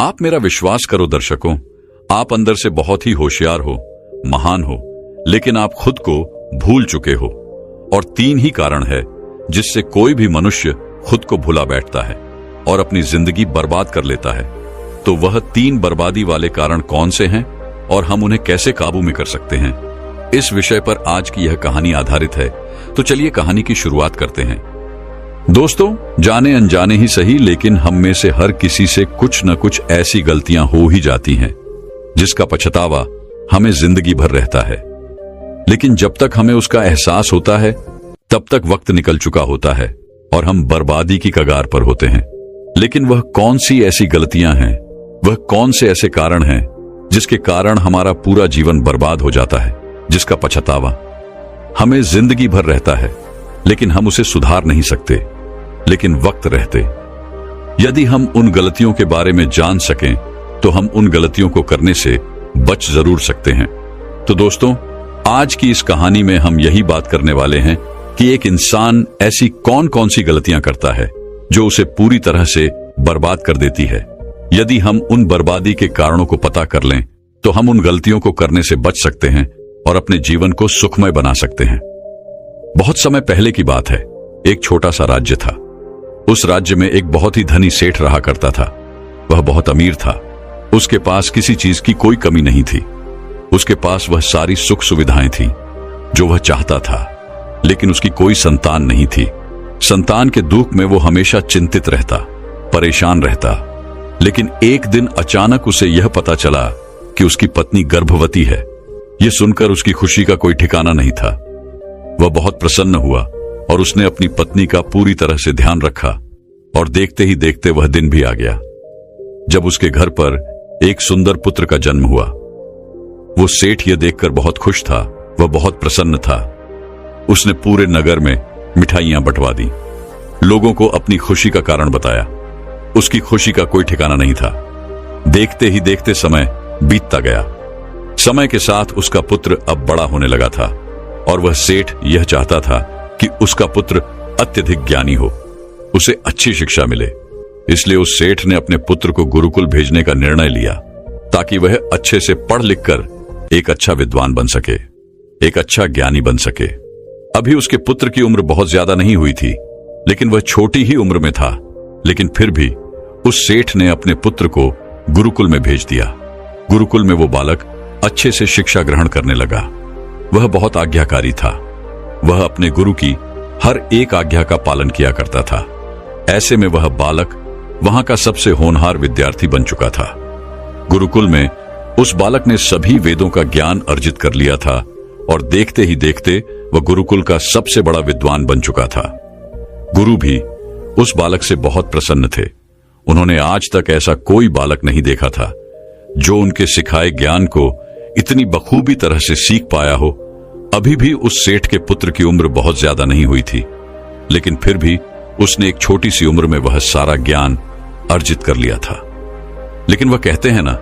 आप मेरा विश्वास करो दर्शकों, आप अंदर से बहुत ही होशियार हो, महान हो, लेकिन आप खुद को भूल चुके हो। और 3 ही कारण है जिससे कोई भी मनुष्य खुद को भुला बैठता है और अपनी जिंदगी बर्बाद कर लेता है। तो वह 3 बर्बादी वाले कारण कौन से हैं और हम उन्हें कैसे काबू में कर सकते हैं, इस विषय पर आज की यह कहानी आधारित है। तो चलिए कहानी की शुरुआत करते हैं। दोस्तों, जाने अनजाने ही सही, लेकिन हम में से हर किसी से कुछ न कुछ ऐसी गलतियां हो ही जाती हैं जिसका पछतावा हमें जिंदगी भर रहता है। लेकिन जब तक हमें उसका एहसास होता है तब तक वक्त निकल चुका होता है और हम बर्बादी की कगार पर होते हैं। लेकिन वह कौन सी ऐसी गलतियां हैं, वह कौन से ऐसे कारण हैं जिसके कारण हमारा पूरा जीवन बर्बाद हो जाता है, जिसका पछतावा हमें जिंदगी भर रहता है, लेकिन हम उसे सुधार नहीं सकते। लेकिन वक्त रहते यदि हम उन गलतियों के बारे में जान सकें तो हम उन गलतियों को करने से बच जरूर सकते हैं। तो दोस्तों, आज की इस कहानी में हम यही बात करने वाले हैं कि एक इंसान ऐसी कौन कौन सी गलतियां करता है जो उसे पूरी तरह से बर्बाद कर देती है। यदि हम उन बर्बादी के कारणों को पता कर लें तो हम उन गलतियों को करने से बच सकते हैं और अपने जीवन को सुखमय बना सकते हैं। बहुत समय पहले की बात है, एक छोटा सा राज्य था। उस राज्य में एक बहुत ही धनी सेठ रहा करता था। वह बहुत अमीर था। उसके पास किसी चीज की कोई कमी नहीं थी। उसके पास वह सारी सुख सुविधाएं थी जो वह चाहता था, लेकिन उसकी कोई संतान नहीं थी। संतान के दुख में वो हमेशा चिंतित रहता, परेशान रहता। लेकिन एक दिन अचानक उसे यह पता चला कि उसकी पत्नी गर्भवती है। यह सुनकर उसकी खुशी का कोई ठिकाना नहीं था। वह बहुत प्रसन्न हुआ और उसने अपनी पत्नी का पूरी तरह से ध्यान रखा। और देखते ही देखते वह दिन भी आ गया जब उसके घर पर एक सुंदर पुत्र का जन्म हुआ। वो सेठ यह देखकर बहुत खुश था, वह बहुत प्रसन्न था। उसने पूरे नगर में मिठाइयां बंटवा दी, लोगों को अपनी खुशी का कारण बताया। उसकी खुशी का कोई ठिकाना नहीं था। देखते ही देखते समय बीतता गया। समय के साथ उसका पुत्र अब बड़ा होने लगा था और वह सेठ यह चाहता था कि उसका पुत्र अत्यधिक ज्ञानी हो, उसे अच्छी शिक्षा मिले। इसलिए उस सेठ ने अपने पुत्र को गुरुकुल भेजने का निर्णय लिया ताकि वह अच्छे से पढ़ लिख कर एक अच्छा विद्वान बन सके, एक अच्छा ज्ञानी बन सके। अभी उसके पुत्र की उम्र बहुत ज्यादा नहीं हुई थी, लेकिन वह छोटी ही उम्र में था। लेकिन फिर भी उस सेठ ने अपने पुत्र को गुरुकुल में भेज दिया। गुरुकुल में वो बालक अच्छे से शिक्षा ग्रहण करने लगा। वह बहुत आज्ञाकारी था। वह अपने गुरु की हर एक आज्ञा का पालन किया करता था। ऐसे में वह बालक वहां का सबसे होनहार विद्यार्थी बन चुका था। गुरुकुल में उस बालक ने सभी वेदों का ज्ञान अर्जित कर लिया था और देखते ही देखते वह गुरुकुल का सबसे बड़ा विद्वान बन चुका था। गुरु भी उस बालक से बहुत प्रसन्न थे। उन्होंने आज तक ऐसा कोई बालक नहीं देखा था जो उनके सिखाए ज्ञान को इतनी बखूबी तरह से सीख पाया हो। अभी भी उस सेठ के पुत्र की उम्र बहुत ज्यादा नहीं हुई थी, लेकिन फिर भी उसने एक छोटी सी उम्र में वह सारा ज्ञान अर्जित कर लिया था। लेकिन वह कहते हैं ना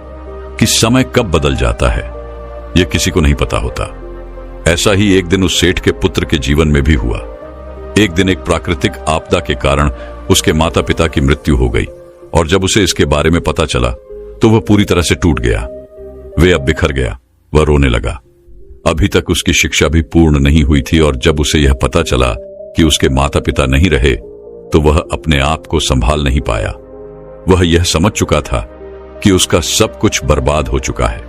कि समय कब बदल जाता है यह किसी को नहीं पता होता। ऐसा ही एक दिन उस सेठ के पुत्र के जीवन में भी हुआ। एक दिन एक प्राकृतिक आपदा के कारण उसके माता पिता की मृत्यु हो गई और जब उसे इसके बारे में पता चला तो वह पूरी तरह से टूट गया। वे अब बिखर गया। वह रोने लगा। अभी तक उसकी शिक्षा भी पूर्ण नहीं हुई थी और जब उसे यह पता चला कि उसके माता पिता नहीं रहे तो वह अपने आप को संभाल नहीं पाया। वह यह समझ चुका था कि उसका सब कुछ बर्बाद हो चुका है।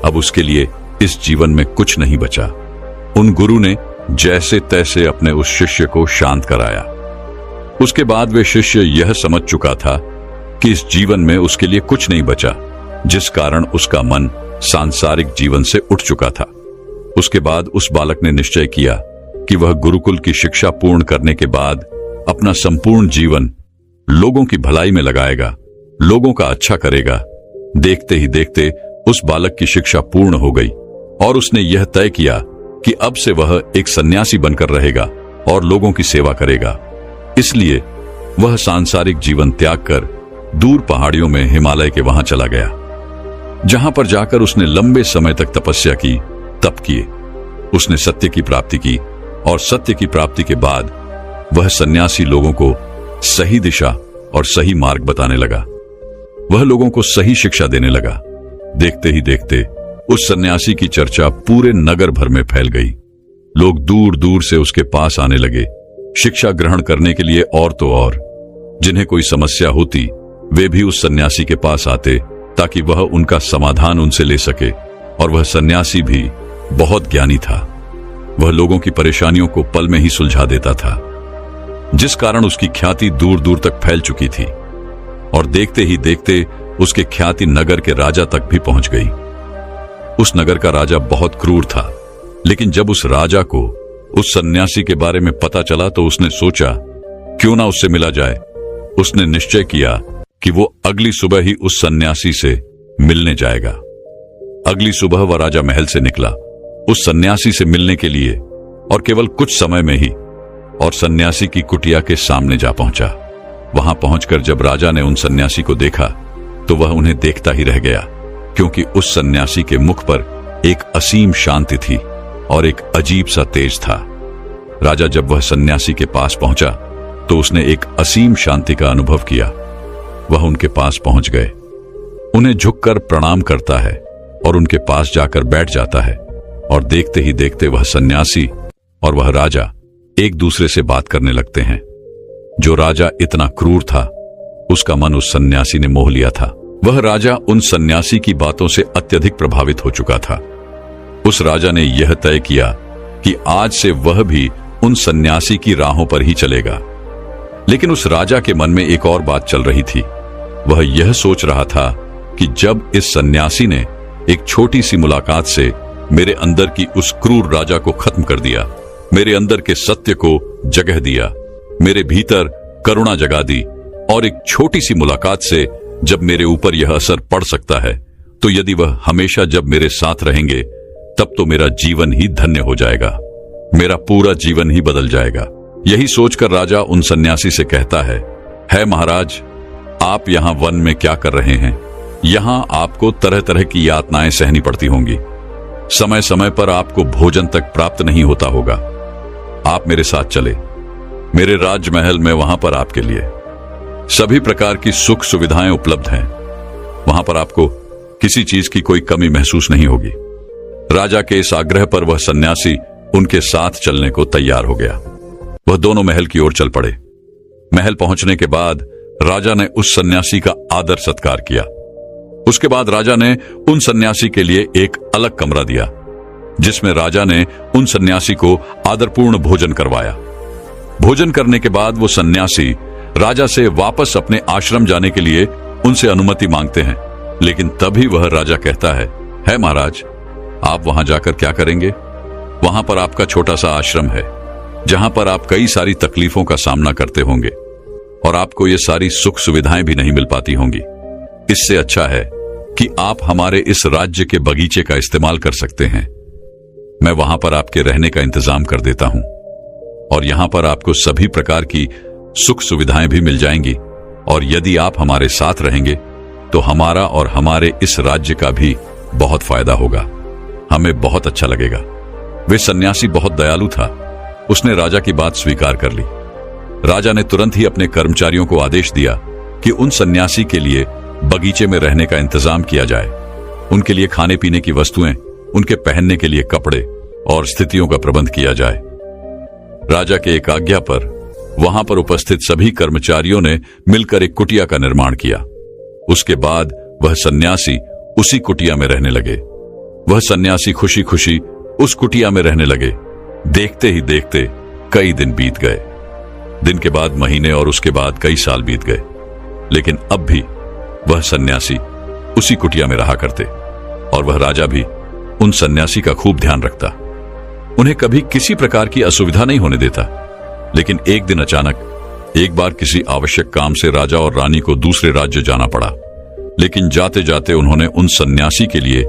अब उसके लिए इस जीवन में कुछ नहीं बचा। उन गुरु ने जैसे तैसे अपने उस शिष्य को शांत कराया। उसके बाद वे शिष्य यह समझ चुका था कि इस जीवन में उसके लिए कुछ नहीं बचा, जिस कारण उसका मन सांसारिक जीवन से उठ चुका था। उसके बाद उस बालक ने निश्चय किया कि वह गुरुकुल की शिक्षा पूर्ण करने के बाद अपना संपूर्ण जीवन लोगों की भलाई में लगाएगा, लोगों का अच्छा करेगा। देखते ही देखते उस बालक की शिक्षा पूर्ण हो गई और उसने यह तय किया कि अब से वह एक सन्यासी बनकर रहेगा और लोगों की सेवा करेगा। इसलिए वह सांसारिक जीवन त्याग कर दूर पहाड़ियों में हिमालय के वहां चला गया, जहां पर जाकर उसने लंबे समय तक तपस्या की, तप किए। उसने सत्य की प्राप्ति की और सत्य की प्राप्ति के बाद वह सन्यासी लोगों को सही दिशा और सही मार्ग बताने लगा। वह लोगों को सही शिक्षा देने लगा। देखते ही देखते उस सन्यासी की चर्चा पूरे नगर भर में फैल गई। लोग दूर दूर से उसके पास आने लगे, शिक्षा ग्रहण करने के लिए। और तो और जिन्हें कोई समस्या होती वे भी उस सन्यासी के पास आते ताकि वह उनका समाधान उनसे ले सके। और वह सन्यासी भी बहुत ज्ञानी था। वह लोगों की परेशानियों को पल में ही सुलझा देता था, जिस कारण उसकी ख्याति दूर दूर तक फैल चुकी थी। और देखते ही देखते उसकी ख्याति नगर के राजा तक भी पहुंच गई। उस नगर का राजा बहुत क्रूर था, लेकिन जब उस राजा को उस सन्यासी के बारे में पता चला तो उसने सोचा क्यों ना उससे मिला जाए। उसने निश्चय किया कि वो अगली सुबह ही उस सन्यासी से मिलने जाएगा। अगली सुबह वह राजा महल से निकला उस सन्यासी से मिलने के लिए, और केवल कुछ समय में ही और सन्यासी की कुटिया के सामने जा पहुंचा। वहां पहुंचकर जब राजा ने उन सन्यासी को देखा तो वह उन्हें देखता ही रह गया, क्योंकि उस सन्यासी के मुख पर एक असीम शांति थी और एक अजीब सा तेज था। राजा जब वह सन्यासी के पास पहुंचा तो उसने एक असीम शांति का अनुभव किया। वह उनके पास पहुंच गए, उन्हें झुककर प्रणाम करता है और उनके पास जाकर बैठ जाता है। और देखते ही देखते वह सन्यासी और वह राजा एक दूसरे से बात करने लगते हैं। जो राजा इतना क्रूर था उसका मन उस सन्यासी ने मोह लिया था। वह राजा उन सन्यासी की बातों से अत्यधिक प्रभावित हो चुका था। उस राजा ने यह तय किया कि आज से वह भी उन सन्यासी की राहों पर ही चलेगा। लेकिन उस राजा के मन में एक और बात चल रही थी। वह यह सोच रहा था कि जब इस सन्यासी ने एक छोटी सी मुलाकात से मेरे अंदर की उस क्रूर राजा को खत्म कर दिया, मेरे अंदर के सत्य को जगह दिया, मेरे भीतर करुणा जगा दी, और एक छोटी सी मुलाकात से जब मेरे ऊपर यह असर पड़ सकता है, तो यदि वह हमेशा जब मेरे साथ रहेंगे तब तो मेरा जीवन ही धन्य हो जाएगा, मेरा पूरा जीवन ही बदल जाएगा। यही सोचकर राजा उन सन्यासी से कहता है महाराज, आप यहाँ वन में क्या कर रहे हैं? यहाँ आपको तरह तरह की यातनाएं सहनी पड़ती होंगी। समय समय पर आपको भोजन तक प्राप्त नहीं होता होगा। आप मेरे साथ चले, मेरे राजमहल में, वहां पर आपके लिए सभी प्रकार की सुख सुविधाएं उपलब्ध हैं। वहां पर आपको किसी चीज की कोई कमी महसूस नहीं होगी। राजा के इस आग्रह पर वह सन्यासी उनके साथ चलने को तैयार हो गया। वह दोनों महल की ओर चल पड़े। महल पहुंचने के बाद राजा ने उस सन्यासी का आदर सत्कार किया। उसके बाद राजा ने उन सन्यासी के लिए एक अलग कमरा दिया, जिसमें राजा ने उन सन्यासी को आदरपूर्ण भोजन करवाया। भोजन करने के बाद वो सन्यासी राजा से वापस अपने आश्रम जाने के लिए उनसे अनुमति मांगते हैं। लेकिन तभी वह राजा कहता है महाराज, आप वहां जाकर क्या करेंगे? वहां पर आपका छोटा सा आश्रम है, जहां पर आप कई सारी तकलीफों का सामना करते होंगे और आपको ये सारी सुख सुविधाएं भी नहीं मिल पाती होंगी। इससे अच्छा है कि आप हमारे इस राज्य के बगीचे का इस्तेमाल कर सकते हैं। मैं वहां पर आपके रहने का इंतजाम कर देता हूं और यहां पर आपको सभी प्रकार की सुख सुविधाएं भी मिल जाएंगी। और यदि आप हमारे साथ रहेंगे तो हमारा और हमारे इस राज्य का भी बहुत फायदा होगा, हमें बहुत अच्छा लगेगा। वे सन्यासी बहुत दयालु था। उसने राजा की बात स्वीकार कर ली। राजा ने तुरंत ही अपने कर्मचारियों को आदेश दिया कि उन सन्यासी के लिए बगीचे में रहने का इंतजाम किया जाए। उनके लिए खाने पीने की वस्तुएं, उनके पहनने के लिए कपड़े और स्थितियों का प्रबंध किया जाए। राजा के एक आज्ञा पर वहां पर उपस्थित सभी कर्मचारियों ने मिलकर एक कुटिया का निर्माण किया। उसके बाद वह सन्यासी उसी कुटिया में रहने लगे। वह सन्यासी खुशी खुशी उस कुटिया में रहने लगे। देखते ही देखते कई दिन बीत गए। दिन के बाद महीने और उसके बाद कई साल बीत गए, लेकिन अब भी वह सन्यासी उसी कुटिया में रहा करते और वह राजा भी उन सन्यासी का खूब ध्यान रखता। उन्हें कभी किसी प्रकार की असुविधा नहीं होने देता। लेकिन एक दिन अचानक एक बार किसी आवश्यक काम से राजा और रानी को दूसरे राज्य जाना पड़ा। लेकिन जाते जाते उन्होंने उन सन्यासी के लिए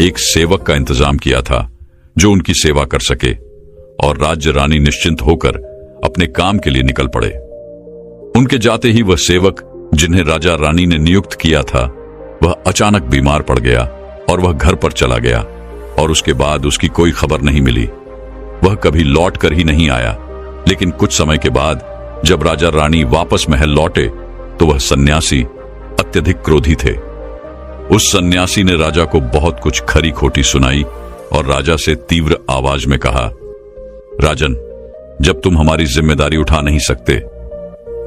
एक सेवक का इंतजाम किया था जो उनकी सेवा कर सके, और राज्य रानी निश्चिंत होकर अपने काम के लिए निकल पड़े। उनके जाते ही वह सेवक जिन्हें राजा रानी ने नियुक्त किया था, वह अचानक बीमार पड़ गया और वह घर पर चला गया और उसके बाद उसकी कोई खबर नहीं मिली। वह कभी लौट कर ही नहीं आया। लेकिन कुछ समय के बाद जब राजा रानी वापस महल लौटे तो वह सन्यासी अत्यधिक क्रोधी थे। उस सन्यासी ने राजा को बहुत कुछ खरी खोटी सुनाई और राजा से तीव्र आवाज में कहा, राजन, जब तुम हमारी जिम्मेदारी उठा नहीं सकते,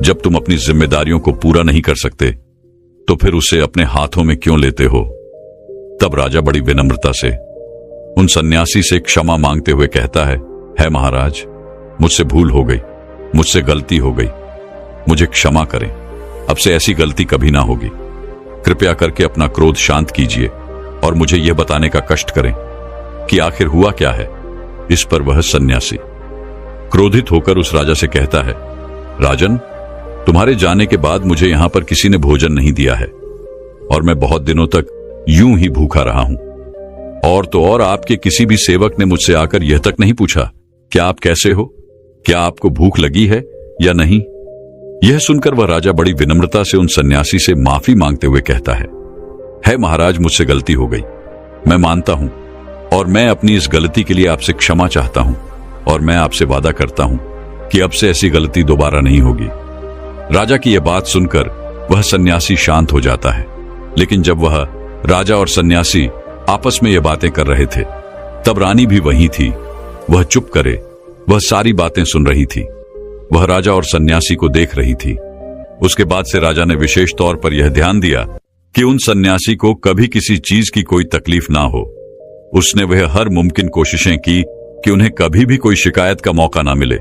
जब तुम अपनी जिम्मेदारियों को पूरा नहीं कर सकते, तो फिर उसे अपने हाथों में क्यों लेते हो? तब राजा बड़ी विनम्रता से उन सन्यासी से क्षमा मांगते हुए कहता है महाराज, मुझसे भूल हो गई, मुझसे गलती हो गई, मुझे क्षमा करें, अब से ऐसी गलती कभी ना होगी। कृपया करके अपना क्रोध शांत कीजिए और मुझे यह बताने का कष्ट करें कि आखिर हुआ क्या है। इस पर वह सन्यासी क्रोधित होकर उस राजा से कहता है, राजन, तुम्हारे जाने के बाद मुझे यहां पर किसी ने भोजन नहीं दिया है और मैं बहुत दिनों तक यूं ही भूखा रहा हूं। और तो और आपके किसी भी सेवक ने मुझसे आकर यह तक नहीं पूछा क्या आप कैसे हो, क्या आपको भूख लगी है या नहीं। यह सुनकर वह राजा बड़ी विनम्रता से उन सन्यासी से माफी मांगते हुए कहता है महाराज, मुझसे गलती हो गई, मैं मानता हूं और मैं अपनी इस गलती के लिए आपसे क्षमा चाहता हूं और मैं आपसे वादा करता हूं कि अब से ऐसी गलती दोबारा नहीं होगी। राजा की यह बात सुनकर वह सन्यासी शांत हो जाता है, लेकिन जब वह राजा और सन्यासी आपस में यह बातें कर रहे थे तब रानी भी वहीं थी। वह चुप करे, वह सारी बातें सुन रही थी, वह राजा और सन्यासी को देख रही थी। उसके बाद से राजा ने विशेष तौर पर यह ध्यान दिया कि उन सन्यासी को कभी किसी चीज की कोई तकलीफ ना हो। उसने वह हर मुमकिन कोशिशें की कि उन्हें कभी भी कोई शिकायत का मौका ना मिले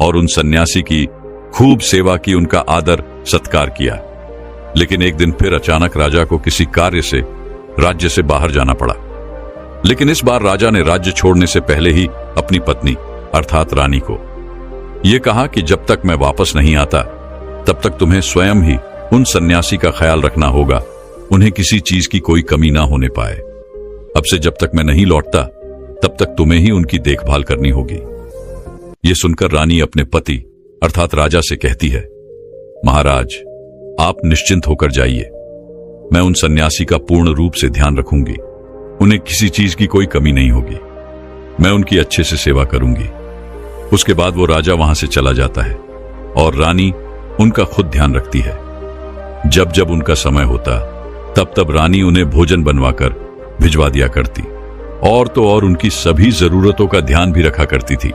और उन सन्यासी की खूब सेवा की, उनका आदर सत्कार किया। लेकिन एक दिन फिर अचानक राजा को किसी कार्य से राज्य से बाहर जाना पड़ा। लेकिन इस बार राजा ने राज्य छोड़ने से पहले ही अपनी पत्नी अर्थात रानी को यह कहा कि जब तक मैं वापस नहीं आता तब तक तुम्हें स्वयं ही उन सन्यासी का ख्याल रखना होगा, उन्हें किसी चीज की कोई कमी ना होने पाए। अब से जब तक मैं नहीं लौटता तब तक तुम्हें ही उनकी देखभाल करनी होगी। यह सुनकर रानी अपने पति अर्थात राजा से कहती है, महाराज, आप निश्चिंत होकर जाइए, मैं उन सन्यासी का पूर्ण रूप से ध्यान रखूंगी, उन्हें किसी चीज की कोई कमी नहीं होगी, मैं उनकी अच्छे से सेवा करूंगी। उसके बाद वो राजा वहां से चला जाता है और रानी उनका खुद ध्यान रखती है। जब जब उनका समय होता तब तब रानी उन्हें भोजन बनवाकर भिजवा दिया करती और तो और उनकी सभी जरूरतों का ध्यान भी रखा करती थी।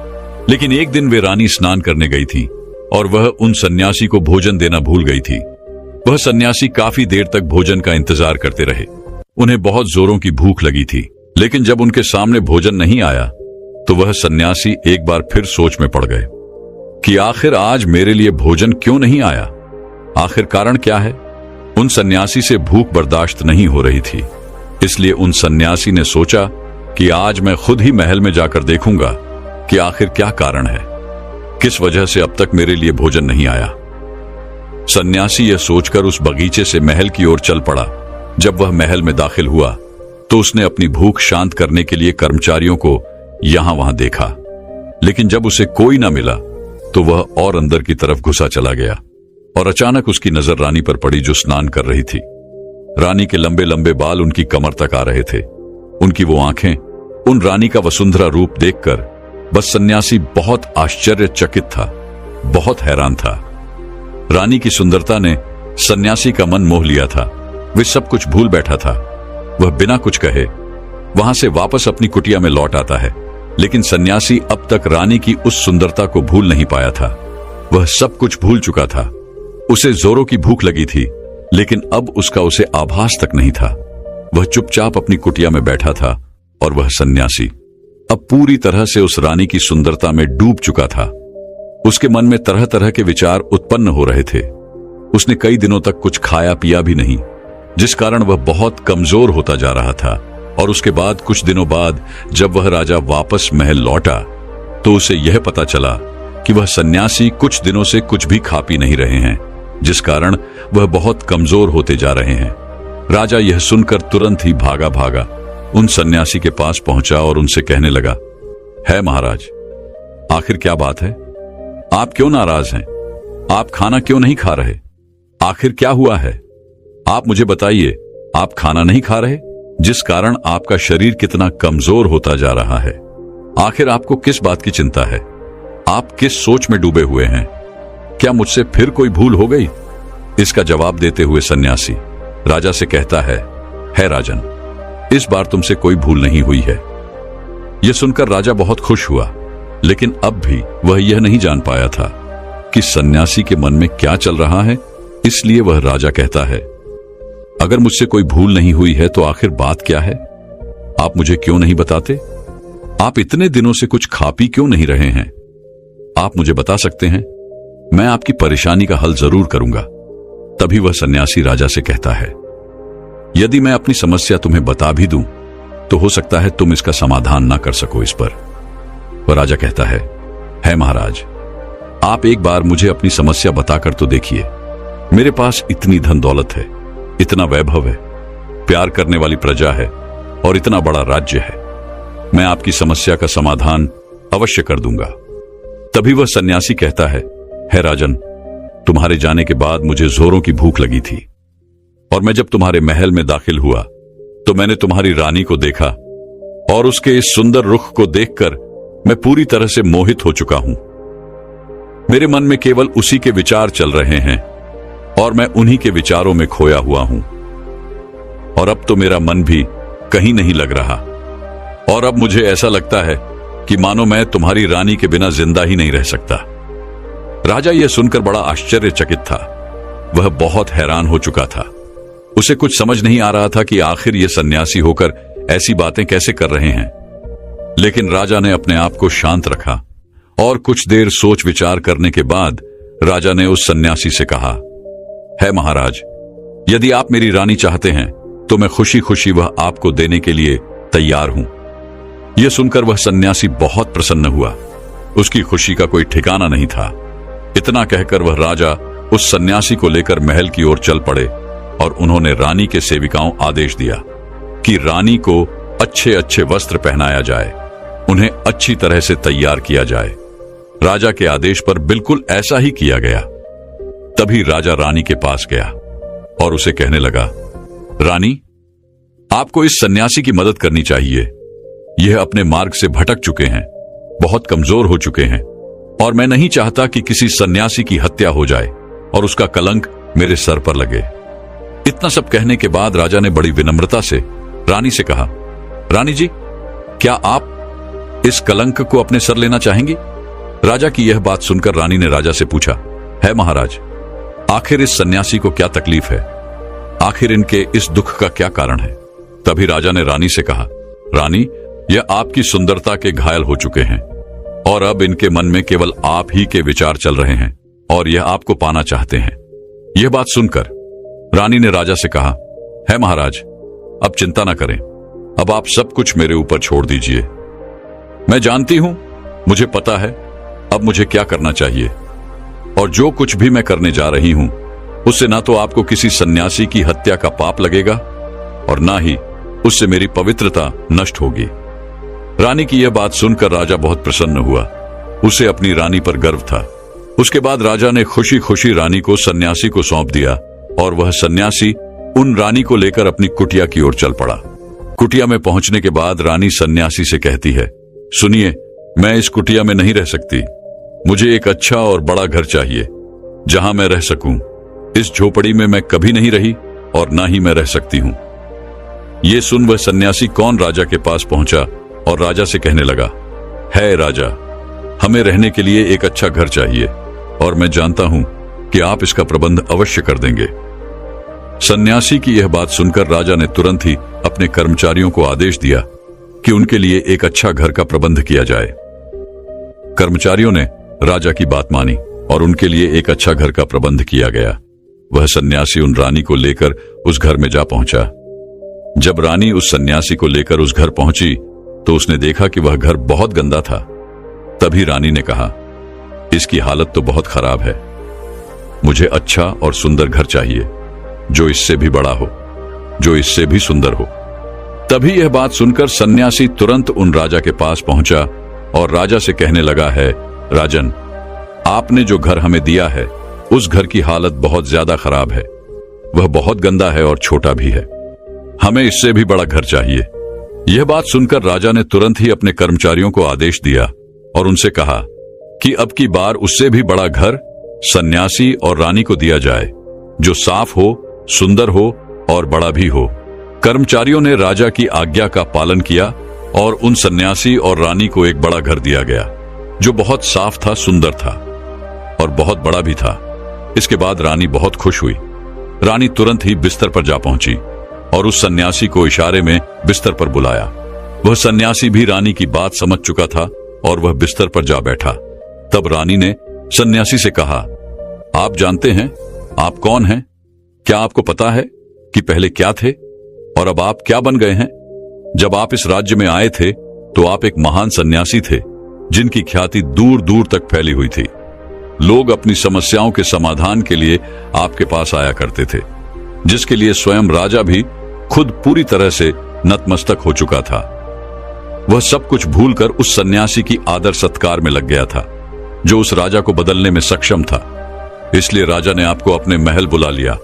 लेकिन एक दिन वे रानी स्नान करने गई थी और वह उन सन्यासी को भोजन देना भूल गई थी। वह सन्यासी काफी देर तक भोजन का इंतजार करते रहे। उन्हें बहुत जोरों की भूख लगी थी, लेकिन जब उनके सामने भोजन नहीं आया तो वह सन्यासी एक बार फिर सोच में पड़ गए कि आखिर आज मेरे लिए भोजन क्यों नहीं आया, आखिर कारण क्या है। उन सन्यासी से भूख बर्दाश्त नहीं हो रही थी, इसलिए उन सन्यासी ने सोचा कि आज मैं खुद ही महल में जाकर देखूंगा कि आखिर क्या कारण है, किस वजह से अब तक मेरे लिए भोजन नहीं आया। सन्यासी यह सोचकर उस बगीचे से महल की ओर चल पड़ा। जब वह महल में दाखिल हुआ तो उसने अपनी भूख शांत करने के लिए कर्मचारियों को यहां वहां देखा, लेकिन जब उसे कोई ना मिला तो वह और अंदर की तरफ घुसा चला गया और अचानक उसकी नजर रानी पर पड़ी जो स्नान कर रही थी। रानी के लंबे लंबे बाल उनकी कमर तक आ रहे थे। उनकी वो आंखें, उन रानी का वसुंधरा रूप देखकर बस सन्यासी बहुत आश्चर्यचकित था, बहुत हैरान था। रानी की सुंदरता ने सन्यासी का मन मोह लिया था। वह सब कुछ भूल बैठा था। वह बिना कुछ कहे वहां से वापस अपनी कुटिया में लौट आता है, लेकिन सन्यासी अब तक रानी की उस सुंदरता को भूल नहीं पाया था। वह सब कुछ भूल चुका था। उसे जोरों की भूख लगी थी, लेकिन अब उसका उसे आभास तक नहीं था। वह चुपचाप अपनी कुटिया में बैठा था और वह सन्यासी अब पूरी तरह से उस रानी की सुंदरता में डूब चुका था। उसके मन में तरह तरह के विचार उत्पन्न हो रहे थे। उसने कई दिनों तक कुछ खाया पिया भी नहीं, जिस कारण वह बहुत कमजोर होता जा रहा था। और उसके बाद कुछ दिनों बाद जब वह राजा वापस महल लौटा तो उसे यह पता चला कि वह सन्यासी कुछ दिनों से कुछ भी खा पी नहीं रहे हैं, जिस कारण वह बहुत कमजोर होते जा रहे हैं। राजा यह सुनकर तुरंत ही भागा भागा उन सन्यासी के पास पहुंचा और उनसे कहने लगा, है महाराज, आखिर क्या बात है? आप क्यों नाराज हैं? आप खाना क्यों नहीं खा रहे? आखिर क्या हुआ है? आप मुझे बताइए, आप खाना नहीं खा रहे, जिस कारण आपका शरीर कितना कमजोर होता जा रहा है। आखिर आपको किस बात की चिंता है? आप किस सोच में डूबे हुए हैं? क्या मुझसे फिर कोई भूल हो गई? इसका जवाब देते हुए सन्यासी राजा से कहता है राजन, इस बार तुमसे कोई भूल नहीं हुई है। यह सुनकर राजा बहुत खुश हुआ, लेकिन अब भी वह यह नहीं जान पाया था कि सन्यासी के मन में क्या चल रहा है। इसलिए वह राजा कहता है, अगर मुझसे कोई भूल नहीं हुई है तो आखिर बात क्या है? आप मुझे क्यों नहीं बताते? आप इतने दिनों से कुछ खा पी क्यों नहीं रहे हैं? आप मुझे बता सकते हैं, मैं आपकी परेशानी का हल जरूर करूंगा। तभी वह सन्यासी राजा से कहता है, यदि मैं अपनी समस्या तुम्हें बता भी दूं तो हो सकता है तुम इसका समाधान ना कर सको। इस पर वह राजा कहता है महाराज, आप एक बार मुझे अपनी समस्या बताकर तो देखिए। मेरे पास इतनी धन दौलत है, इतना वैभव है, प्यार करने वाली प्रजा है और इतना बड़ा राज्य है। मैं आपकी समस्या का समाधान अवश्य कर दूंगा। तभी वह सन्यासी कहता है राजन, तुम्हारे जाने के बाद मुझे जोरों की भूख लगी थी और मैं जब तुम्हारे महल में दाखिल हुआ तो मैंने तुम्हारी रानी को देखा और उसके इस सुंदर रुख को देखकर मैं पूरी तरह से मोहित हो चुका हूं। मेरे मन में केवल उसी के विचार चल रहे हैं और मैं उन्हीं के विचारों में खोया हुआ हूं। और अब तो मेरा मन भी कहीं नहीं लग रहा और अब मुझे ऐसा लगता है कि मानो मैं तुम्हारी रानी के बिना जिंदा ही नहीं रह सकता। राजा यह सुनकर बड़ा आश्चर्यचकित था। वह बहुत हैरान हो चुका था। उसे कुछ समझ नहीं आ रहा था कि आखिर ये सन्यासी होकर ऐसी बातें कैसे कर रहे हैं। लेकिन राजा ने अपने आप को शांत रखा और कुछ देर सोच विचार करने के बाद राजा ने उस सन्यासी से कहा, है महाराज, यदि आप मेरी रानी चाहते हैं तो मैं खुशी खुशी वह आपको देने के लिए तैयार हूं। यह सुनकर वह सन्यासी बहुत प्रसन्न हुआ। उसकी खुशी का कोई ठिकाना नहीं था। इतना कहकर वह राजा उस सन्यासी को लेकर महल की ओर चल पड़े और उन्होंने रानी के सेविकाओं आदेश दिया कि रानी को अच्छे अच्छे वस्त्र पहनाया जाए, उन्हें अच्छी तरह से तैयार किया जाए। राजा के आदेश पर बिल्कुल ऐसा ही किया गया। तभी राजा रानी के पास गया और उसे कहने लगा, रानी, आपको इस सन्यासी की मदद करनी चाहिए। यह अपने मार्ग से भटक चुके हैं, बहुत कमजोर हो चुके हैं और मैं नहीं चाहता कि किसी सन्यासी की हत्या हो जाए और उसका कलंक मेरे सर पर लगे। इतना सब कहने के बाद राजा ने बड़ी विनम्रता से रानी से कहा, रानी जी, क्या आप इस कलंक को अपने सर लेना चाहेंगी? राजा की यह बात सुनकर रानी ने राजा से पूछा, है महाराज, आखिर इस सन्यासी को क्या तकलीफ है? आखिर इनके इस दुख का क्या कारण है? तभी राजा ने रानी से कहा, रानी, यह आपकी सुंदरता के घायल हो चुके हैं और अब इनके मन में केवल आप ही के विचार चल रहे हैं और यह आपको पाना चाहते हैं। यह बात सुनकर रानी ने राजा से कहा, है महाराज, अब चिंता न करें, अब आप सब कुछ मेरे ऊपर छोड़ दीजिए। मैं जानती हूं, मुझे पता है अब मुझे क्या करना चाहिए और जो कुछ भी मैं करने जा रही हूं उससे ना तो आपको किसी सन्यासी की हत्या का पाप लगेगा और ना ही उससे मेरी पवित्रता नष्ट होगी। रानी की यह बात सुनकर राजा बहुत प्रसन्न हुआ। उसे अपनी रानी पर गर्व था। उसके बाद राजा ने खुशी खुशी रानी को सन्यासी को सौंप दिया और वह सन्यासी उन रानी को लेकर अपनी कुटिया की ओर चल पड़ा। कुटिया में पहुंचने के बाद रानी सन्यासी से कहती है, सुनिए, मैं इस कुटिया में नहीं रह सकती। मुझे एक अच्छा और बड़ा घर चाहिए जहां मैं रह सकूं। इस झोपड़ी में मैं कभी नहीं रही और ना ही मैं रह सकती हूं। ये सुन वह सन्यासी कौन राजा के पास पहुंचा और राजा से कहने लगा, है राजा, हमें रहने के लिए एक अच्छा घर चाहिए और मैं जानता हूं कि आप इसका प्रबंध अवश्य कर देंगे। सन्यासी की यह बात सुनकर राजा ने तुरंत ही अपने कर्मचारियों को आदेश दिया कि उनके लिए एक अच्छा घर का प्रबंध किया जाए। कर्मचारियों ने राजा की बात मानी और उनके लिए एक अच्छा घर का प्रबंध किया गया। वह सन्यासी उन रानी को लेकर उस घर में जा पहुंचा। जब रानी उस सन्यासी को लेकर उस घर पहुंची तो उसने देखा कि वह घर बहुत गंदा था। तभी रानी ने कहा, इसकी हालत तो बहुत खराब है। मुझे अच्छा और सुंदर घर चाहिए, जो इससे भी बड़ा हो, जो इससे भी सुंदर हो। तभी यह बात सुनकर सन्यासी तुरंत उन राजा के पास पहुंचा और राजा से कहने लगा, है राजन, आपने जो घर हमें दिया है उस घर की हालत बहुत ज्यादा खराब है। वह बहुत गंदा है और छोटा भी है। हमें इससे भी बड़ा घर चाहिए। यह बात सुनकर राजा ने तुरंत ही अपने कर्मचारियों को आदेश दिया और उनसे कहा कि अब की बार उससे भी बड़ा घर सन्यासी और रानी को दिया जाए। जो साफ हो, सुंदर हो और बड़ा भी हो। कर्मचारियों ने राजा की आज्ञा का पालन किया और उन सन्यासी और रानी को एक बड़ा घर दिया गया जो बहुत साफ था, सुंदर था और बहुत बड़ा भी था। इसके बाद रानी बहुत खुश हुई। रानी तुरंत ही बिस्तर पर जा पहुंची और उस सन्यासी को इशारे में बिस्तर पर बुलाया। वह सन्यासी भी रानी की बात समझ चुका था और वह बिस्तर पर जा बैठा। तब रानी ने सन्यासी से कहा, आप जानते हैं आप कौन हैं? क्या आपको पता है कि पहले क्या थे और अब आप क्या बन गए हैं? जब आप इस राज्य में आए थे तो आप एक महान सन्यासी थे जिनकी ख्याति दूर दूर तक फैली हुई थी। लोग अपनी समस्याओं के समाधान के लिए आपके पास आया करते थे, जिसके लिए स्वयं राजा भी खुद पूरी तरह से नतमस्तक हो चुका था। वह सब कुछ भूलकर उस सन्यासी की आदर सत्कार में लग गया था जो उस राजा को बदलने में सक्षम था। इसलिए राजा ने आपको अपने महल बुला लिया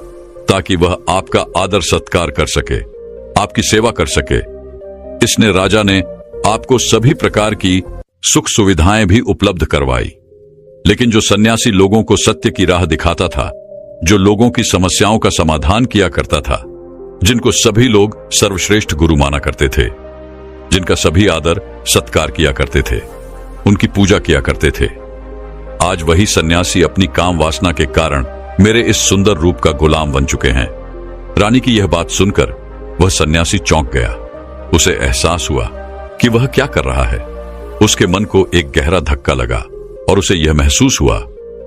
ताकि वह आपका आदर सत्कार कर सके, आपकी सेवा कर सके। इसने राजा ने आपको सभी प्रकार की सुख सुविधाएं भी उपलब्ध करवाई। लेकिन जो सन्यासी लोगों को सत्य की राह दिखाता था, जो लोगों की समस्याओं का समाधान किया करता था, जिनको सभी लोग सर्वश्रेष्ठ गुरु माना करते थे, जिनका सभी आदर सत्कार किया करते थे, उनकी पूजा किया करते थे, आज वही सन्यासी अपनी काम वासना के कारण मेरे इस सुंदर रूप का गुलाम बन चुके हैं। रानी की यह बात सुनकर वह सन्यासी चौंक गया। उसे एहसास हुआ कि वह क्या कर रहा है। उसके मन को एक गहरा धक्का लगा और उसे यह महसूस हुआ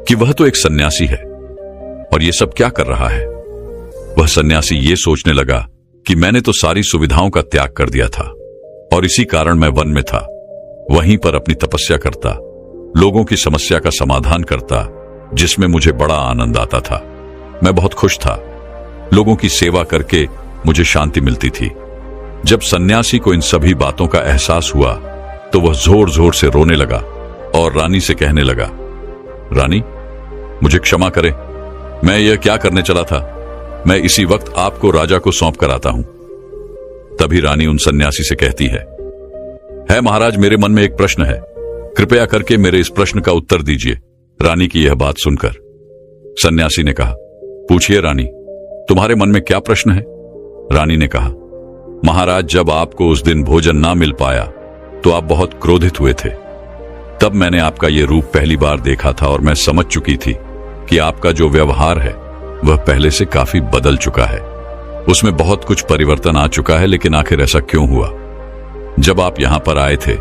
कि वह तो एक सन्यासी है और यह सब क्या कर रहा है। वह सन्यासी ये सोचने लगा कि मैंने तो सारी सुविधाओं का त्याग कर दिया था और इसी कारण मैं वन में था, वहीं पर अपनी तपस्या करता, लोगों की समस्या का समाधान करता, जिसमें मुझे बड़ा आनंद आता था। मैं बहुत खुश था, लोगों की सेवा करके मुझे शांति मिलती थी। जब सन्यासी को इन सभी बातों का एहसास हुआ तो वह जोर जोर से रोने लगा और रानी से कहने लगा, रानी मुझे क्षमा करें, मैं यह क्या करने चला था। मैं इसी वक्त आपको राजा को सौंप कर आता हूं। तभी रानी उन सन्यासी से कहती है महाराज, मेरे मन में एक प्रश्न है, कृपया करके मेरे इस प्रश्न का उत्तर दीजिए। रानी की यह बात सुनकर सन्यासी ने कहा, पूछिए रानी, तुम्हारे मन में क्या प्रश्न है? रानी ने कहा, महाराज, जब आपको उस दिन भोजन ना मिल पाया तो आप बहुत क्रोधित हुए थे। तब मैंने आपका यह रूप पहली बार देखा था और मैं समझ चुकी थी कि आपका जो व्यवहार है वह पहले से काफी बदल चुका है, उसमें बहुत कुछ परिवर्तन आ चुका है। लेकिन आखिर ऐसा क्यों हुआ? जब आप यहां पर आए थे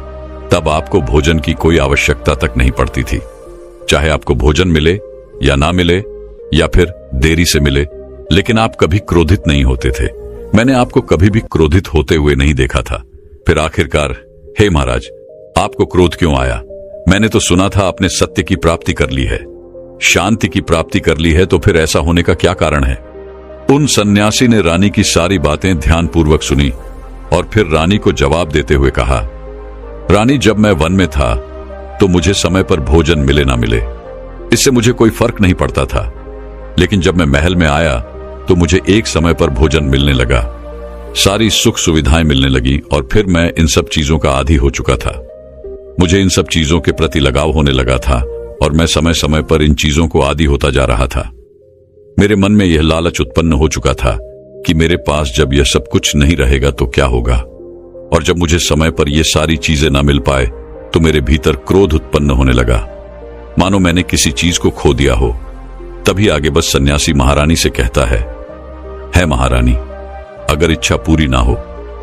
तब आपको भोजन की कोई आवश्यकता तक नहीं पड़ती थी, चाहे आपको भोजन मिले या ना मिले या फिर देरी से मिले, लेकिन आप कभी क्रोधित नहीं होते थे। मैंने आपको कभी भी क्रोधित होते हुए नहीं देखा था। फिर आखिरकार हे महाराज, आपको क्रोध क्यों आया? मैंने तो सुना था आपने सत्य की प्राप्ति कर ली है, शांति की प्राप्ति कर ली है, तो फिर ऐसा होने का क्या कारण है? उन सन्यासी ने रानी की सारी बातें ध्यानपूर्वक सुनी और फिर रानी को जवाब देते हुए कहा, रानी, जब मैं वन में था तो मुझे समय पर भोजन मिले ना मिले, इससे मुझे कोई फर्क नहीं पड़ता था। लेकिन जब मैं महल में आया तो मुझे एक समय पर भोजन मिलने लगा, सारी सुख सुविधाएं मिलने लगी और फिर मैं इन सब चीजों का आदी हो चुका था। मुझे इन सब चीजों के प्रति लगाव होने लगा था और मैं समय समय पर इन चीजों को आदी होता जा रहा था। मेरे मन में यह लालच उत्पन्न हो चुका था कि मेरे पास जब यह सब कुछ नहीं रहेगा तो क्या होगा, और जब मुझे समय पर यह सारी चीजें ना मिल पाए तो मेरे भीतर क्रोध उत्पन्न होने लगा, मानो मैंने किसी चीज को खो दिया हो। तभी आगे बस सन्यासी महारानी से कहता है महारानी, अगर इच्छा पूरी ना हो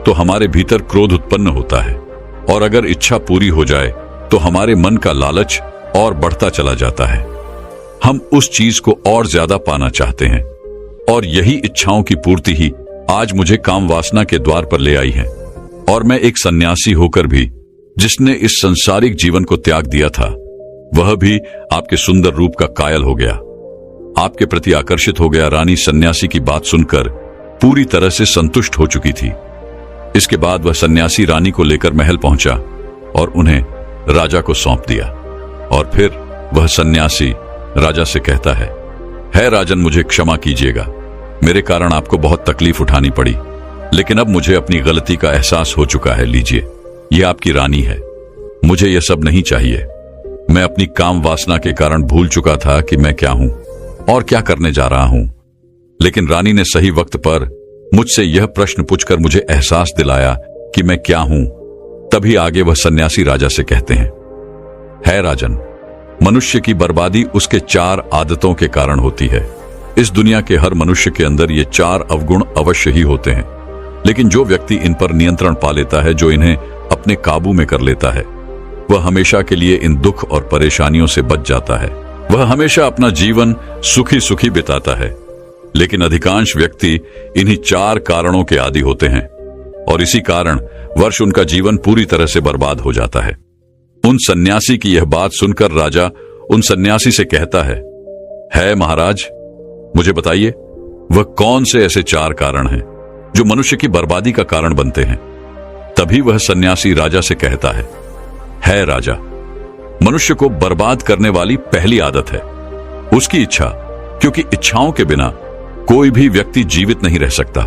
तो हमारे भीतर क्रोध उत्पन्न होता है, और अगर इच्छा पूरी हो जाए तो हमारे मन का लालच और बढ़ता चला जाता है। हम उस चीज को और ज्यादा पाना चाहते हैं, और यही इच्छाओं की पूर्ति ही आज मुझे काम वासना के द्वार पर ले आई है। और मैं एक सन्यासी होकर भी जिसने इस संसारिक जीवन को त्याग दिया था, वह भी आपके सुंदर रूप का कायल हो गया, आपके प्रति आकर्षित हो गया। रानी सन्यासी की बात सुनकर पूरी तरह से संतुष्ट हो चुकी थी। इसके बाद वह सन्यासी रानी को लेकर महल पहुंचा और उन्हें राजा को सौंप दिया। और फिर वह सन्यासी राजा से कहता है राजन, मुझे क्षमा कीजिएगा, मेरे कारण आपको बहुत तकलीफ उठानी पड़ी, लेकिन अब मुझे अपनी गलती का एहसास हो चुका है। लीजिए, यह आपकी रानी है, मुझे यह सब नहीं चाहिए। मैं अपनी काम वासना के कारण भूल चुका था कि मैं क्या हूं और क्या करने जा रहा हूं। लेकिन रानी ने सही वक्त पर मुझसे यह प्रश्न पूछकर मुझे एहसास दिलाया कि मैं क्या हूं। तभी आगे वह सन्यासी राजा से कहते हैं, है राजन, मनुष्य की बर्बादी उसके 4 आदतों के कारण होती है। इस दुनिया के हर मनुष्य के अंदर ये 4 अवगुण अवश्य ही होते हैं, लेकिन जो व्यक्ति इन पर नियंत्रण पा लेता है, जो इन्हें अपने काबू में कर लेता है, वह हमेशा के लिए इन दुख और परेशानियों से बच जाता है। वह हमेशा अपना जीवन सुखी सुखी बिताता है। लेकिन अधिकांश व्यक्ति इन्हीं 4 कारणों के आदी होते हैं और इसी कारण वर्ष उनका जीवन पूरी तरह से बर्बाद हो जाता है। उन सन्यासी की यह बात सुनकर राजा उन सन्यासी से कहता है महाराज, मुझे बताइए वह कौन से ऐसे 4 कारण हैं जो मनुष्य की बर्बादी का कारण बनते हैं। तभी वह सन्यासी राजा से कहता है राजा, मनुष्य को बर्बाद करने वाली पहली आदत है उसकी इच्छा, क्योंकि इच्छाओं के बिना कोई भी व्यक्ति जीवित नहीं रह सकता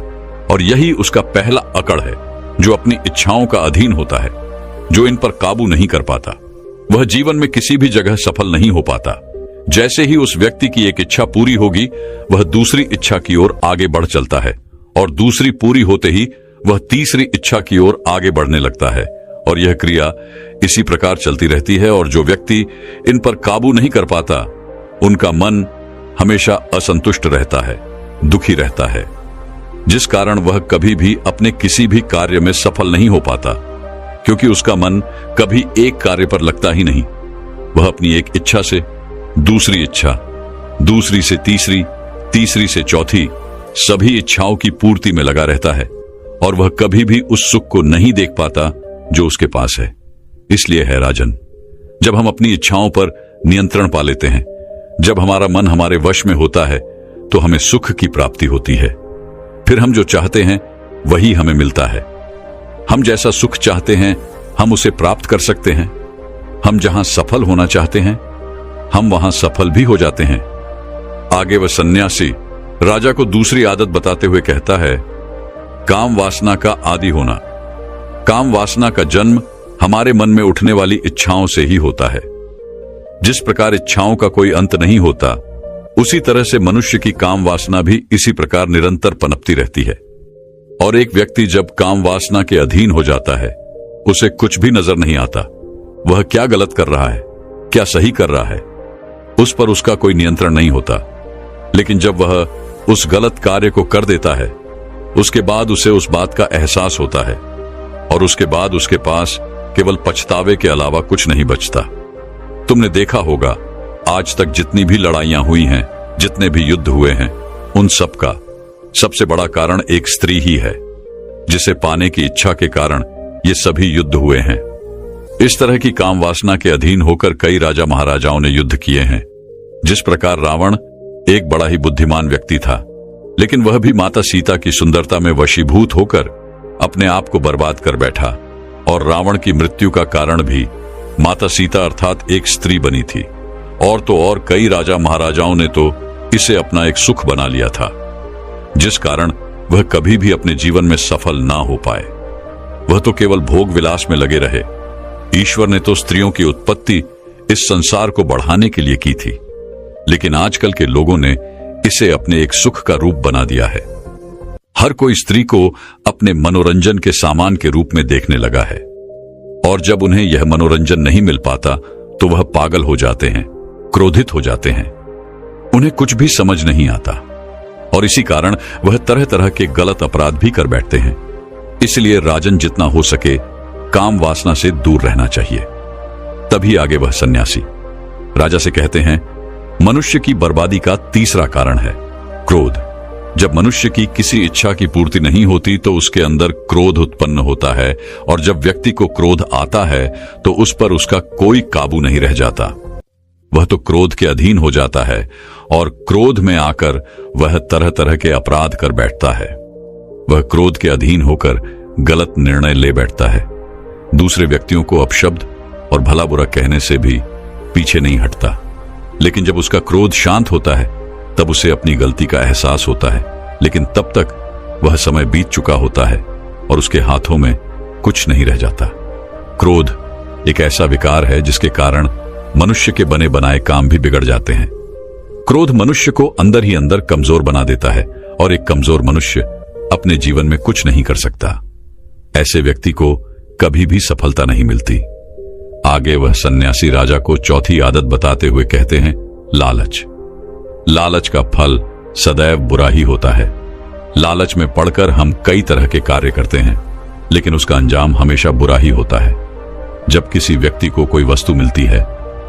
और यही उसका पहला अकड़ है। जो अपनी इच्छाओं का अधीन होता है, जो इन पर काबू नहीं कर पाता, वह जीवन में किसी भी जगह सफल नहीं हो पाता। जैसे ही उस व्यक्ति की एक इच्छा पूरी होगी, वह दूसरी इच्छा की ओर आगे बढ़ चलता है और दूसरी पूरी होते ही वह तीसरी इच्छा की ओर आगे बढ़ने लगता है और यह क्रिया इसी प्रकार चलती रहती है। और जो व्यक्ति इन पर काबू नहीं कर पाता, उनका मन हमेशा असंतुष्ट रहता है, दुखी रहता है, जिस कारण वह कभी भी अपने किसी भी कार्य में सफल नहीं हो पाता, क्योंकि उसका मन कभी एक कार्य पर लगता ही नहीं। वह अपनी एक इच्छा से दूसरी इच्छा, दूसरी से तीसरी, तीसरी से चौथी, सभी इच्छाओं की पूर्ति में लगा रहता है और वह कभी भी उस सुख को नहीं देख पाता जो उसके पास है। इसलिए है राजन, जब हम अपनी इच्छाओं पर नियंत्रण पा लेते हैं, जब हमारा मन हमारे वश में होता है, तो हमें सुख की प्राप्ति होती है। फिर हम जो चाहते हैं वही हमें मिलता है। हम जैसा सुख चाहते हैं हम उसे प्राप्त कर सकते हैं। हम जहां सफल होना चाहते हैं हम वहां सफल भी हो जाते हैं। आगे वह सन्यासी राजा को दूसरी आदत बताते हुए कहता है, काम वासना का आदी होना। काम वासना का जन्म हमारे मन में उठने वाली इच्छाओं से ही होता है। जिस प्रकार इच्छाओं का कोई अंत नहीं होता, उसी तरह से मनुष्य की काम वासना भी इसी प्रकार निरंतर पनपती रहती है। और एक व्यक्ति जब काम वासना के अधीन हो जाता है, उसे कुछ भी नजर नहीं आता। वह क्या गलत कर रहा है, क्या सही कर रहा है, उस पर उसका कोई नियंत्रण नहीं होता। लेकिन जब वह उस गलत कार्य को कर देता है, उसके बाद उसे उस बात का एहसास होता है और उसके बाद उसके पास केवल पछतावे के अलावा कुछ नहीं बचता। तुमने देखा होगा, आज तक जितनी भी लड़ाइयां हुई हैं, जितने भी युद्ध हुए हैं, उन सब का सबसे बड़ा कारण एक स्त्री ही है, जिसे पाने की इच्छा के कारण ये सभी युद्ध हुए हैं। इस तरह की काम वासना के अधीन होकर कई राजा महाराजाओं ने युद्ध किए हैं। जिस प्रकार रावण एक बड़ा ही बुद्धिमान व्यक्ति था, लेकिन वह भी माता सीता की सुंदरता में वशीभूत होकर अपने आप को बर्बाद कर बैठा और रावण की मृत्यु का कारण भी माता सीता अर्थात एक स्त्री बनी थी। और तो और कई राजा महाराजाओं ने तो इसे अपना एक सुख बना लिया था, जिस कारण वह कभी भी अपने जीवन में सफल ना हो पाए। वह तो केवल भोग विलास में लगे रहे। ईश्वर ने तो स्त्रियों की उत्पत्ति इस संसार को बढ़ाने के लिए की थी, लेकिन आजकल के लोगों ने इसे अपने एक सुख का रूप बना दिया है। हर कोई स्त्री को अपने मनोरंजन के सामान के रूप में देखने लगा है और जब उन्हें यह मनोरंजन नहीं मिल पाता तो वह पागल हो जाते हैं, क्रोधित हो जाते हैं। उन्हें कुछ भी समझ नहीं आता और इसी कारण वह तरह तरह के गलत अपराध भी कर बैठते हैं। इसलिए राजन जितना हो सके काम वासना से दूर रहना चाहिए। तभी आगे वह सन्यासी राजा से कहते हैं, मनुष्य की बर्बादी का तीसरा कारण है क्रोध। जब मनुष्य की किसी इच्छा की पूर्ति नहीं होती तो उसके अंदर क्रोध उत्पन्न होता है और जब व्यक्ति को क्रोध आता है तो उस पर उसका कोई काबू नहीं रह जाता। वह तो क्रोध के अधीन हो जाता है और क्रोध में आकर वह तरह तरह के अपराध कर बैठता है। वह क्रोध के अधीन होकर गलत निर्णय ले बैठता है। दूसरे व्यक्तियों को अपशब्द और भला बुरा कहने से भी पीछे नहीं हटता। लेकिन जब उसका क्रोध शांत होता है तब उसे अपनी गलती का एहसास होता है, लेकिन तब तक वह समय बीत चुका होता है और उसके हाथों में कुछ नहीं रह जाता। क्रोध एक ऐसा विकार है जिसके कारण मनुष्य के बने बनाए काम भी बिगड़ जाते हैं। क्रोध मनुष्य को अंदर ही अंदर कमजोर बना देता है और एक कमजोर मनुष्य अपने जीवन में कुछ नहीं कर सकता। ऐसे व्यक्ति को कभी भी सफलता नहीं मिलती। आगे वह सन्यासी राजा को चौथी आदत बताते हुए कहते हैं, लालच। लालच का फल सदैव बुरा ही होता है। लालच में पड़कर हम कई तरह के कार्य करते हैं, लेकिन उसका अंजाम हमेशा बुरा ही होता है। जब किसी व्यक्ति को कोई वस्तु मिलती है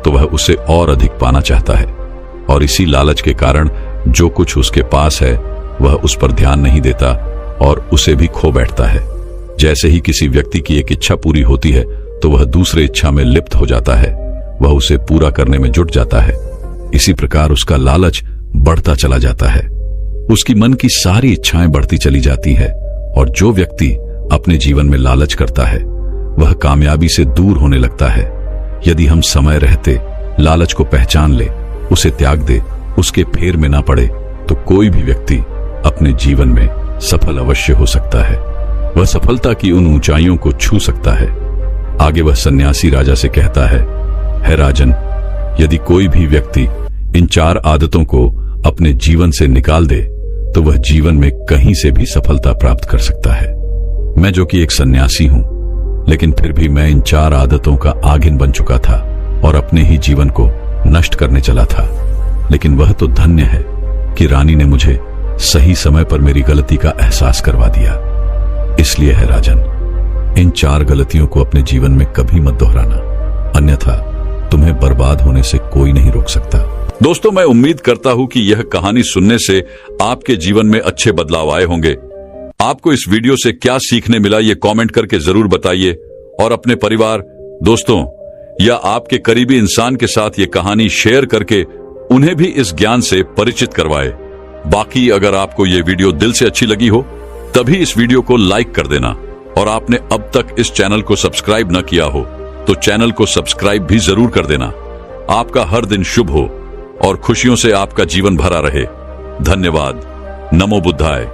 तो वह उसे और अधिक पाना चाहता है, और इसी लालच के कारण जो कुछ उसके पास है वह उस पर ध्यान नहीं देता और उसे भी खो बैठता है। जैसे ही किसी व्यक्ति की एक इच्छा पूरी होती है तो वह दूसरे इच्छा में लिप्त हो जाता है, वह उसे पूरा करने में जुट जाता है। इसी प्रकार उसका लालच बढ़ता चला जाता है, उसकी मन की सारी इच्छाएं बढ़ती चली जाती है, और जो व्यक्ति अपने जीवन में लालच करता है वह कामयाबी से दूर होने लगता है। यदि हम समय रहते लालच को पहचान ले, उसे त्याग दे, उसके फेर में ना पड़े, तो कोई भी व्यक्ति अपने जीवन में सफल अवश्य हो सकता है। वह सफलता की उन ऊंचाइयों को छू सकता है। आगे वह सन्यासी राजा से कहता है राजन, यदि कोई भी व्यक्ति इन 4 आदतों को अपने जीवन से निकाल दे तो वह जीवन में कहीं से भी सफलता प्राप्त कर सकता है। मैं जो कि एक सन्यासी हूं, लेकिन फिर भी मैं इन 4 आदतों का आगिन बन चुका था और अपने ही जीवन को नष्ट करने चला था। लेकिन वह तो धन्य है कि रानी ने मुझे सही समय पर मेरी गलती का एहसास करवा दिया। इसलिए है राजन, इन 4 गलतियों को अपने जीवन में कभी मत दोहराना, अन्यथा तुम्हें बर्बाद होने से कोई नहीं रोक सकता। दोस्तों, मैं उम्मीद करता हूं कि यह कहानी सुनने से आपके जीवन में अच्छे बदलाव आए होंगे। आपको इस वीडियो से क्या सीखने मिला ये कमेंट करके जरूर बताइए, और अपने परिवार, दोस्तों या आपके करीबी इंसान के साथ ये कहानी शेयर करके उन्हें भी इस ज्ञान से परिचित करवाए। बाकी अगर आपको ये वीडियो दिल से अच्छी लगी हो तभी इस वीडियो को लाइक कर देना, और आपने अब तक इस चैनल को सब्सक्राइब न किया हो तो चैनल को सब्सक्राइब भी जरूर कर देना। आपका हर दिन शुभ हो और खुशियों से आपका जीवन भरा रहे। धन्यवाद। नमो बुद्धाय।